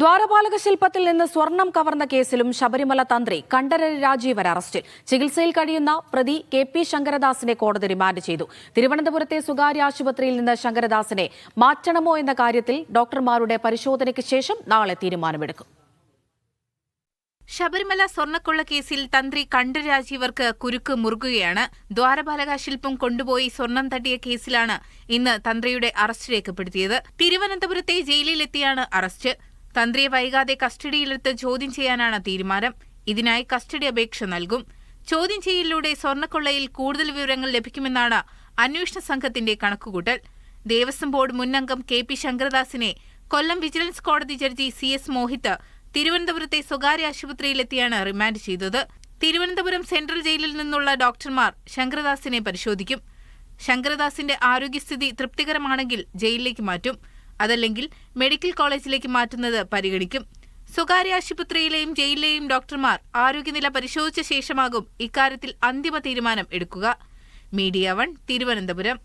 ദ്വാരപാലക ശില്പത്തിൽ നിന്ന് സ്വർണം കവർന്ന കേസിലും ശബരിമല തന്ത്രി കണ്ഠരര് രാജീവർ അറസ്റ്റിൽ. ചികിത്സയിൽ കഴിയുന്ന പ്രതി KP ശങ്കരദാസിനെ കോടതി റിമാൻഡ് ചെയ്തു. തിരുവനന്തപുരത്തെ സ്വകാര്യ ആശുപത്രിയിൽ നിന്ന് ശങ്കരദാസിനെ മാറ്റണമോ എന്ന കാര്യത്തിൽ ഡോക്ടർമാരുടെ പരിശോധനയ്ക്ക് ശേഷം നാളെ തീരുമാനമെടുക്കും. ശബരിമല സ്വർണ്ണക്കൊള്ള കേസിൽ തന്ത്രി കണ്ഠരര് രാജീവർക്ക് കുരുക്ക് മുറുകുകയാണ്. ദ്വാരപാലക ശില്പം കൊണ്ടുപോയി സ്വർണം തട്ടിയ കേസിലാണ് ഇന്ന് തന്ത്രിയുടെ അറസ്റ്റ് രേഖപ്പെടുത്തിയത്. തിരുവനന്തപുരത്തെ ജയിലിലെത്തിയാണ് അറസ്റ്റ്. തന്ത്രിയെ വൈകാതെ കസ്റ്റഡിയിലെടുത്ത് ചോദ്യം ചെയ്യാനാണ് തീരുമാനം. ഇതിനായി കസ്റ്റഡി അപേക്ഷ നൽകും. ചോദ്യം ചെയ്യലിലൂടെ സ്വർണ്ണക്കൊള്ളയിൽ കൂടുതൽ വിവരങ്ങൾ ലഭിക്കുമെന്നാണ് അന്വേഷണ സംഘത്തിന്റെ കണക്കുകൂട്ടൽ. ദേവസ്വം ബോർഡ് മുൻ അംഗം KP ശങ്കരദാസിനെ കൊല്ലം വിജിലൻസ് കോടതി ജഡ്ജി CS മോഹിത് തിരുവനന്തപുരത്തെ സ്വകാര്യ ആശുപത്രിയിലെത്തിയാണ് റിമാൻഡ് ചെയ്തത്. തിരുവനന്തപുരം സെൻട്രൽ ജയിലിൽ നിന്നുള്ള ഡോക്ടർമാർ ശങ്കരദാസിനെ പരിശോധിക്കും. ശങ്കരദാസിന്റെ ആരോഗ്യസ്ഥിതി തൃപ്തികരമാണെങ്കിൽ ജയിലിലേക്ക് മാറ്റും. അതല്ലെങ്കിൽ മെഡിക്കൽ കോളേജിലേക്ക് മാറ്റുന്നത് പരിഗണിക്കും. സ്വകാര്യ ആശുപത്രിയിലെയും ജയിലിലെയും ഡോക്ടർമാർ ആരോഗ്യനില പരിശോധിച്ച ശേഷമാകും ഇക്കാര്യത്തിൽ അന്തിമ തീരുമാനം എടുക്കുക. മീഡിയ 1 തിരുവനന്തപുരം.